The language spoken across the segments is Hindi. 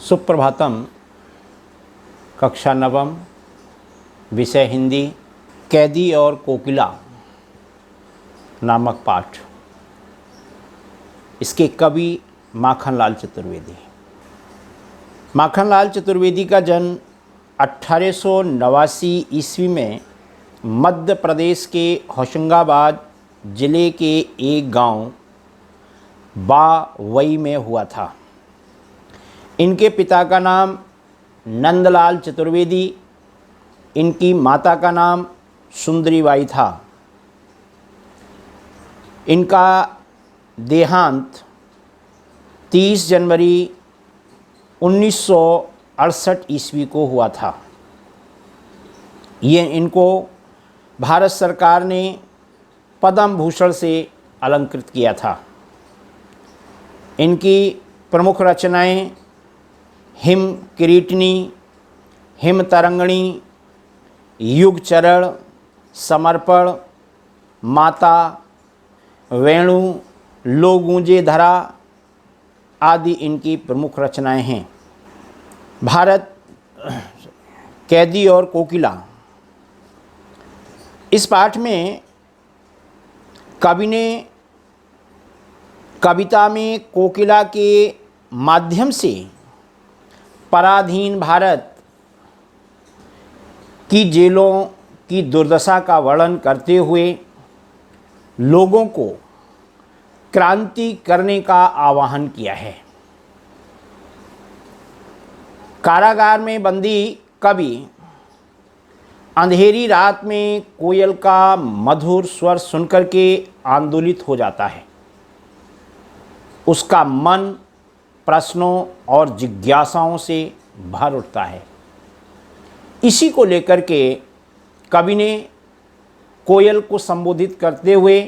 सुप्रभातम। कक्षा नवम, विषय हिंदी, कैदी और कोकिला नामक पाठ। इसके कवि माखनलाल चतुर्वेदी। माखनलाल चतुर्वेदी का जन्म 1889 ईस्वी में मध्य प्रदेश के होशंगाबाद जिले के एक गांव बावई में हुआ था। इनके पिता का नाम नंदलाल चतुर्वेदी, इनकी माता का नाम सुंदरीबाई था। इनका देहांत 30 जनवरी 1968 ईस्वी को हुआ था। ये इनको भारत सरकार ने पद्म भूषण से अलंकृत किया था। इनकी प्रमुख रचनाएं हिम किरीटिनी, हिम तरंगिणी, युग चरण, समर्पण, माता, वेणु, लो गूंजे धरा आदि इनकी प्रमुख रचनाएं हैं। भारत, कैदी और कोकिला। इस पाठ में कवि ने कविता में कोकिला के माध्यम से पराधीन भारत की जेलों की दुर्दशा का वर्णन करते हुए लोगों को क्रांति करने का आह्वान किया है। कारागार में बंदी कवि अंधेरी रात में कोयल का मधुर स्वर सुनकर के आंदोलित हो जाता है। उसका मन प्रश्नों और जिज्ञासाओं से भर उठता है। इसी को लेकर के कवि ने कोयल को संबोधित करते हुए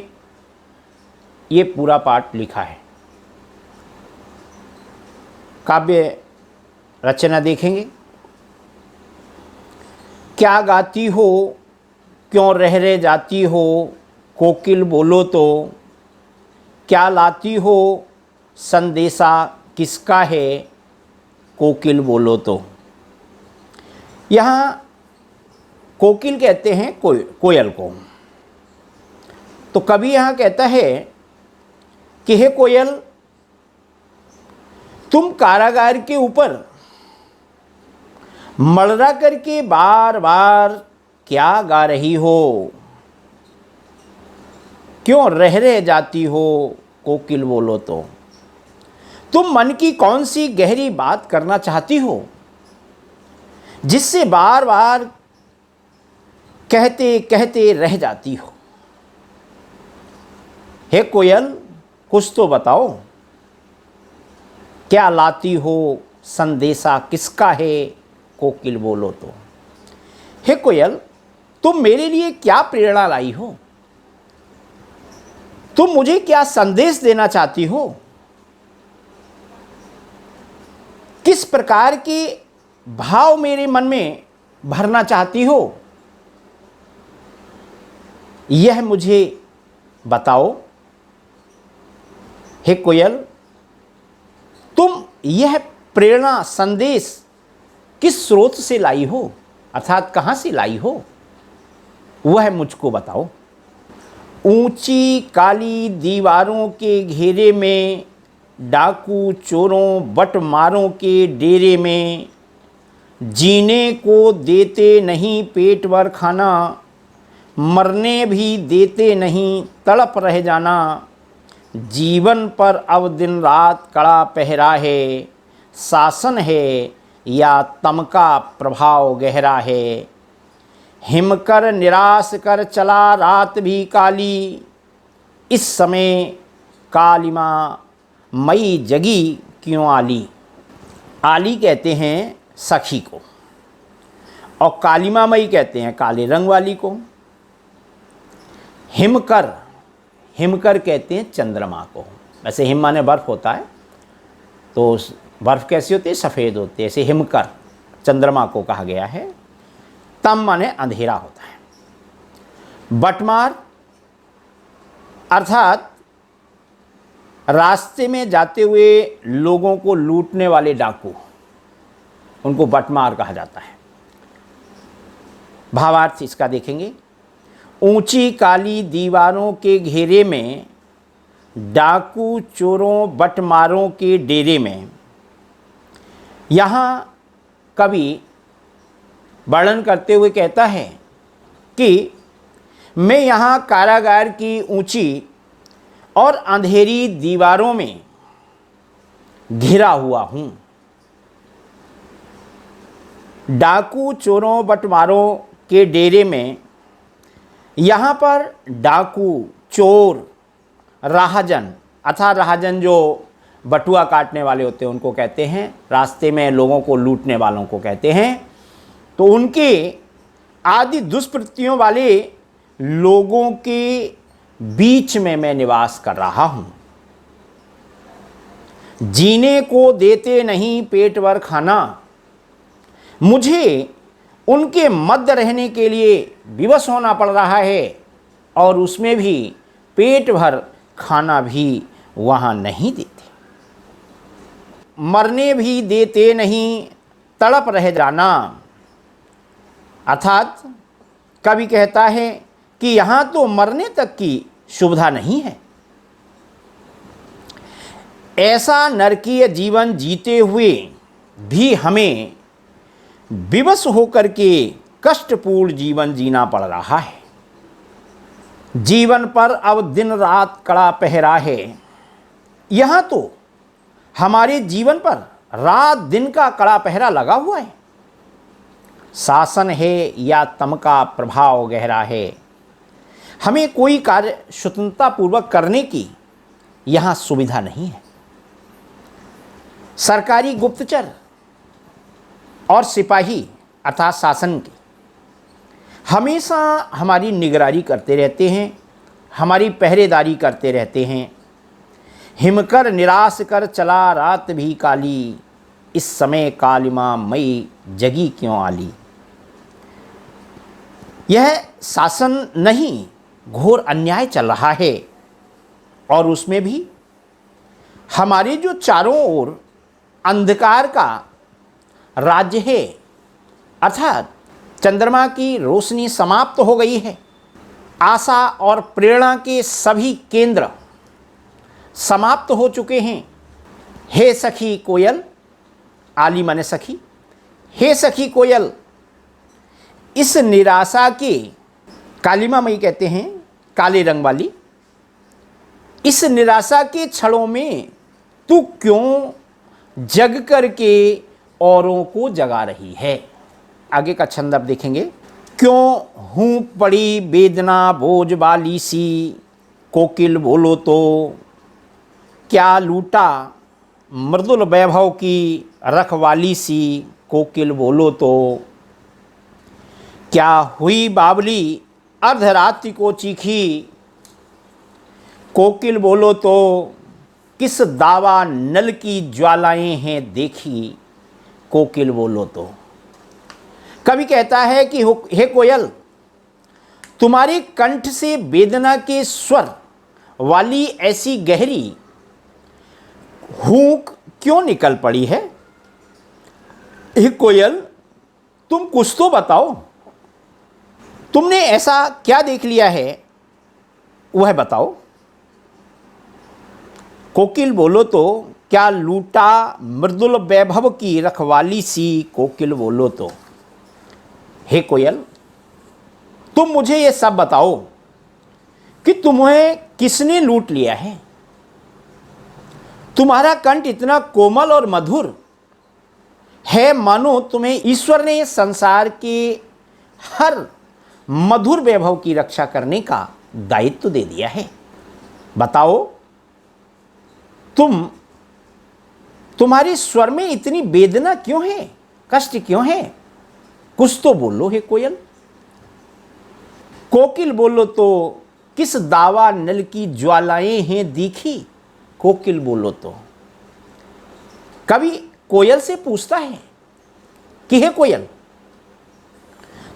ये पूरा पाठ लिखा है। काव्य रचना देखेंगे। क्या गाती हो, क्यों रह जाती हो, कोकिल बोलो तो। क्या लाती हो, संदेशा किसका है, कोकिल बोलो तो। यहाँ कोकिल कहते हैं कोयल को। तो कवि यहाँ कहता है कि हे कोयल, तुम कारागार के ऊपर मलरा करके बार बार क्या गा रही हो, क्यों रह जाती हो, कोकिल बोलो तो। तुम मन की कौन सी गहरी बात करना चाहती हो, जिससे बार बार कहते कहते रह जाती हो। हे कोयल, कुछ तो बताओ। क्या लाती हो, संदेशा किसका है, कोकिल बोलो तो। हे कोयल, तुम मेरे लिए क्या प्रेरणा लाई हो, तुम मुझे क्या संदेश देना चाहती हो, किस प्रकार के भाव मेरे मन में भरना चाहती हो, यह मुझे बताओ। हे कोयल, तुम यह प्रेरणा संदेश किस स्रोत से लाई हो, अर्थात कहाँ से लाई हो, वह मुझको बताओ। ऊंची काली दीवारों के घेरे में, डाकू चोरों बटमारों के डेरे में, जीने को देते नहीं पेट भर खाना, मरने भी देते नहीं तड़प रह जाना। जीवन पर अब दिन रात कड़ा पहरा है, शासन है या तम का प्रभाव गहरा है। हिमकर निराश कर चला रात भी काली, इस समय कालिमा मई जगी क्यों आली। आली कहते हैं सखी को और कालिमा मई कहते हैं काले रंग वाली को। हिमकर, हिमकर कहते हैं चंद्रमा को। वैसे हिम माने बर्फ़ होता है, तो बर्फ़ कैसी होती है, सफ़ेद होती है। ऐसे हिमकर चंद्रमा को कहा गया है। तम माने अंधेरा होता है। बटमार अर्थात रास्ते में जाते हुए लोगों को लूटने वाले डाकू। उनको बटमार कहा जाता है। भावार्थ इसका देखेंगे, ऊंची काली दीवारों के घेरे में, डाकू चोरों बटमारों के डेरे में। यहाँ कवि वर्णन करते हुए कहता है कि मैं यहाँ कारागार की ऊंची और अंधेरी दीवारों में घिरा हुआ हूँ। डाकू चोरों बटमारों के डेरे में, यहाँ पर डाकू चोर राहजन, अर्थात राहजन जो बटुआ काटने वाले होते हैं उनको कहते हैं, रास्ते में लोगों को लूटने वालों को कहते हैं, तो उनके आदि दुष्कृत्यों वाले लोगों के बीच में मैं निवास कर रहा हूँ। जीने को देते नहीं पेट भर खाना, मुझे उनके मध्य रहने के लिए विवश होना पड़ रहा है, और उसमें भी पेट भर खाना भी वहाँ नहीं देते। मरने भी देते नहीं तड़प रह जाना, अर्थात कवि कहता है कि यहाँ तो मरने तक की सुविधा नहीं है। ऐसा नरकीय जीवन जीते हुए भी हमें विवश होकर के कष्टपूर्ण जीवन जीना पड़ रहा है। जीवन पर अब दिन रात कड़ा पहरा है। यहाँ तो हमारे जीवन पर रात दिन का कड़ा पहरा लगा हुआ है। शासन है या तम का प्रभाव गहरा है। हमें कोई कार्य स्वतंत्रता पूर्वक करने की यहाँ सुविधा नहीं है। सरकारी गुप्तचर और सिपाही अर्थात शासन के हमेशा हमारी निगरानी करते रहते हैं, हमारी पहरेदारी करते रहते हैं। हिमकर निराश कर चला रात भी काली, इस समय कालिमा मई जगी क्यों आली। यह शासन नहीं, घोर अन्याय चल रहा है, और उसमें भी हमारे जो चारों ओर अंधकार का राज्य है, अर्थात चंद्रमा की रोशनी समाप्त हो गई है। आशा और प्रेरणा के सभी केंद्र समाप्त हो चुके हैं। हे सखी कोयल, आली माने सखी, हे सखी कोयल, इस निराशा के, कालिमा मई कहते हैं काले रंग वाली, इस निराशा के क्षणों में तू क्यों जग करके औरों को जगा रही है। आगे का छंद अब देखेंगे। क्यों हूँ पड़ी वेदना बोझ वाली सी, कोकिल बोलो तो क्या लूटा मृदुल वैभव की रखवाली सी, कोकिल बोलो तो क्या हुई बावली अर्धरात्रि को चीखी, कोकिल बोलो तो किस दावा नल की ज्वालाएं हैं देखी, कोकिल बोलो तो। कवि कहता है कि हे कोयल, तुम्हारे कंठ से वेदना के स्वर वाली ऐसी गहरी हूंक क्यों निकल पड़ी है। हे कोयल, तुम कुछ तो बताओ, तुमने ऐसा क्या देख लिया है, वह बताओ। कोकिल बोलो तो क्या लूटा मृदुल वैभव की रखवाली सी, कोकिल बोलो तो। हे कोयल, तुम मुझे ये सब बताओ कि तुम्हें किसने लूट लिया है। तुम्हारा कंठ इतना कोमल और मधुर है, मानो तुम्हें ईश्वर ने संसार के हर मधुर वैभव की रक्षा करने का दायित्व दे दिया है। बताओ, तुम्हारे स्वर में इतनी वेदना क्यों है, कष्ट क्यों है, कुछ तो बोलो हे कोयल। कोकिल बोलो तो किस दावा नल की ज्वालाएं हैं दिखी, कोकिल बोलो तो। कवि कोयल से पूछता है कि हे कोयल,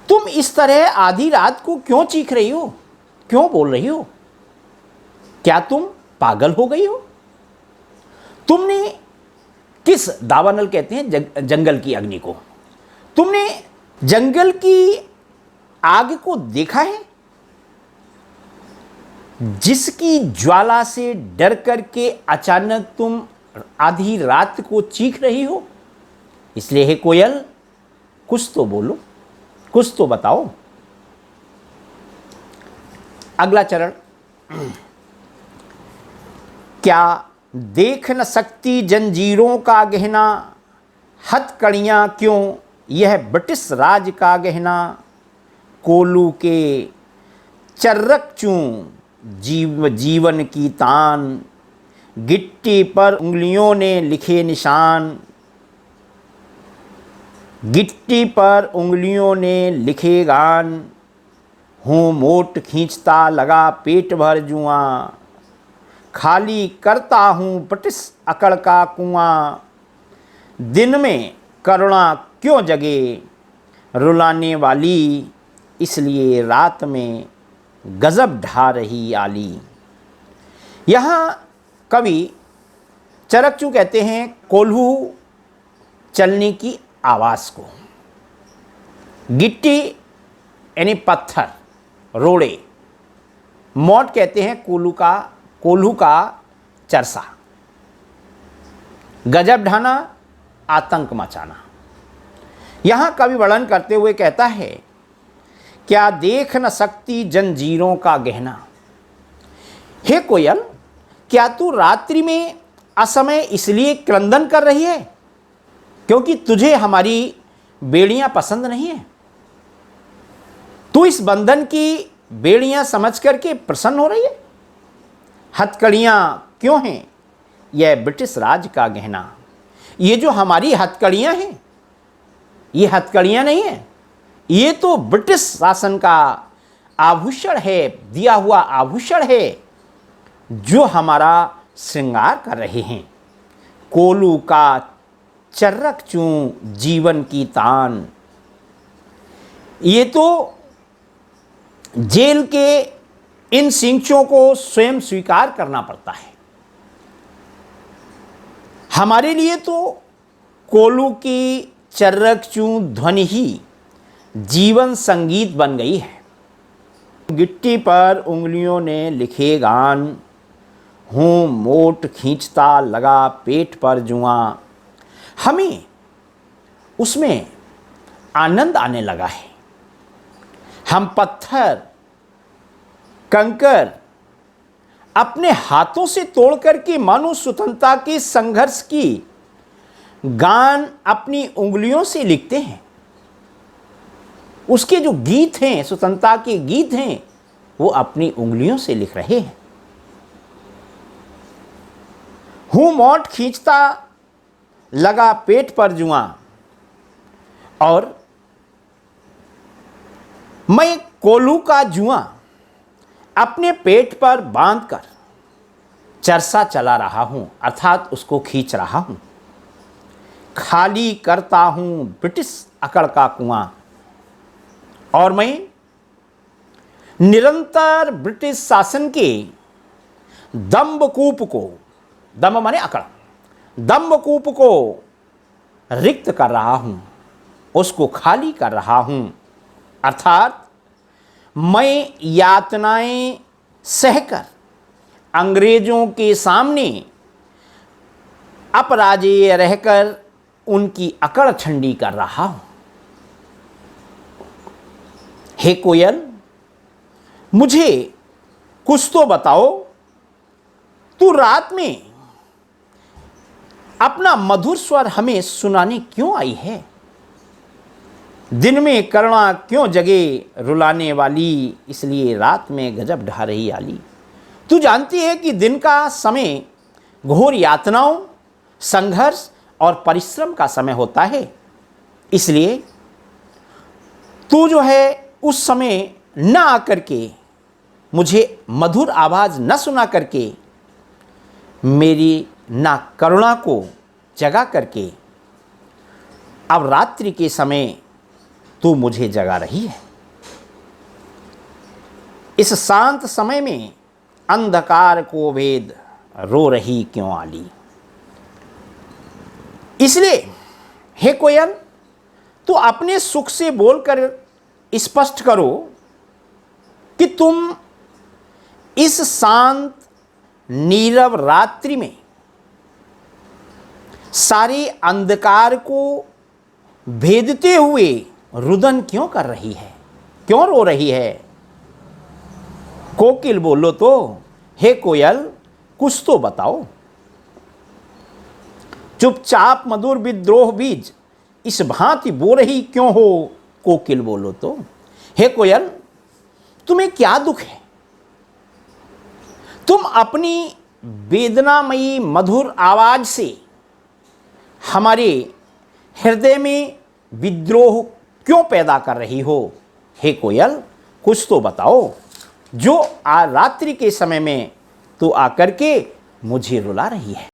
तुम इस तरह आधी रात को क्यों चीख रही हो, क्यों बोल रही हो। क्या तुम पागल हो गई हो। तुमने किस, दावानल कहते हैं जंगल की अग्नि को। तुमने जंगल की आग को देखा है, जिसकी ज्वाला से डर करके अचानक तुम आधी रात को चीख रही हो? इसलिए हे कोयल, कुछ तो बोलो, कुछ तो बताओ। अगला चरण, क्या देख न सकती जंजीरों का गहना, हथकड़ियां क्यों यह ब्रिटिश राज का गहना, कोलू के चर्रक चूं जीवन की तान, गिट्टी पर उंगलियों ने लिखे निशान, गिट्टी पर उंगलियों ने लिखे गान, हूँ मोट खींचता लगा पेट भर जुआं, खाली करता हूँ ब्रिटिश अकड़ का कुआं, दिन में करुणा क्यों जगे रुलाने वाली, इसलिए रात में गजब ढा रही आली। यहाँ कवि चरकचू कहते हैं कोल्हू चलने की आवाज़ को, गिट्टी यानी पत्थर, रोड़े, मोट कहते हैं कोल्हू का चरसा, गजब ढाना, आतंक मचाना। यहाँ कवि वर्णन करते हुए कहता है, क्या देख न सकती जंजीरों का गहना। हे कोयल, क्या तू रात्रि में असमय इसलिए क्रंदन कर रही है क्योंकि तुझे हमारी बेड़ियां पसंद नहीं है? तू इस बंधन की बेड़ियां समझ करके प्रसन्न हो रही है? हथकड़ियां क्यों हैं यह ब्रिटिश राज का गहना। ये जो हमारी हथकड़ियां हैं, ये हथकड़ियां नहीं है, ये तो ब्रिटिश शासन का आभूषण है, दिया हुआ आभूषण है जो हमारा श्रृंगार कर रहे हैं। कोलू का चर्रक चूं जीवन की तान, ये तो जेल के इन सिंचों को स्वयं स्वीकार करना पड़ता है। हमारे लिए तो कोलू की चर्रक चूं ध्वनि ही जीवन संगीत बन गई है। गिट्टी पर उंगलियों ने लिखे गान, हूँ मोट खींचता लगा पेट पर जुआं, हमें उसमें आनंद आने लगा है। हम पत्थर कंकर अपने हाथों से तोड़ करके मानो स्वतंत्रता के संघर्ष की गान अपनी उंगलियों से लिखते हैं। उसके जो गीत हैं, स्वतंत्रता के गीत हैं, वो अपनी उंगलियों से लिख रहे हैं। हूँ मोट खींचता लगा पेट पर जुआं, और मैं कोलू का जुआं अपने पेट पर बांधकर चरसा चला रहा हूं, अर्थात उसको खींच रहा हूं। खाली करता हूं ब्रिटिश अकड़ का कुआं, और मैं निरंतर ब्रिटिश शासन के दंभकूप को, दंभ माने अकड़, दंभकूप को रिक्त कर रहा हूं, उसको खाली कर रहा हूं। अर्थात मैं यातनाएं सहकर अंग्रेजों के सामने अपराजेय रहकर उनकी अकड़ ठंडी कर रहा हूं। हे कोयल, मुझे कुछ तो बताओ, तू रात में अपना मधुर स्वर हमें सुनाने क्यों आई है? दिन में करुणा क्यों जगे रुलाने वाली, इसलिए रात में गजब ढा रही आली। तू जानती है कि दिन का समय घोर यातनाओं, संघर्ष और परिश्रम का समय होता है, इसलिए तू जो है उस समय न आकर के, मुझे मधुर आवाज़ न सुना करके, मेरी ना करुणा को जगा करके अब रात्रि के समय तू मुझे जगा रही है। इस शांत समय में अंधकार को भेद रो रही क्यों आली। इसलिए हे कोयल, तो अपने सुख से बोलकर स्पष्ट करो कि तुम इस शांत नीरव रात्रि में सारे अंधकार को भेदते हुए रुदन क्यों कर रही है, क्यों रो रही है? कोकिल बोलो तो, हे कोयल कुछ तो बताओ। चुपचाप मधुर विद्रोह बीज इस भांति बो रही क्यों हो? कोकिल बोलो तो, हे कोयल तुम्हें क्या दुख है? तुम अपनी वेदनामयी मधुर आवाज से हमारे हृदय में विद्रोह क्यों पैदा कर रही हो? हे कोयल कुछ तो बताओ, जो रात्रि के समय में तो आकर के मुझे रुला रही है।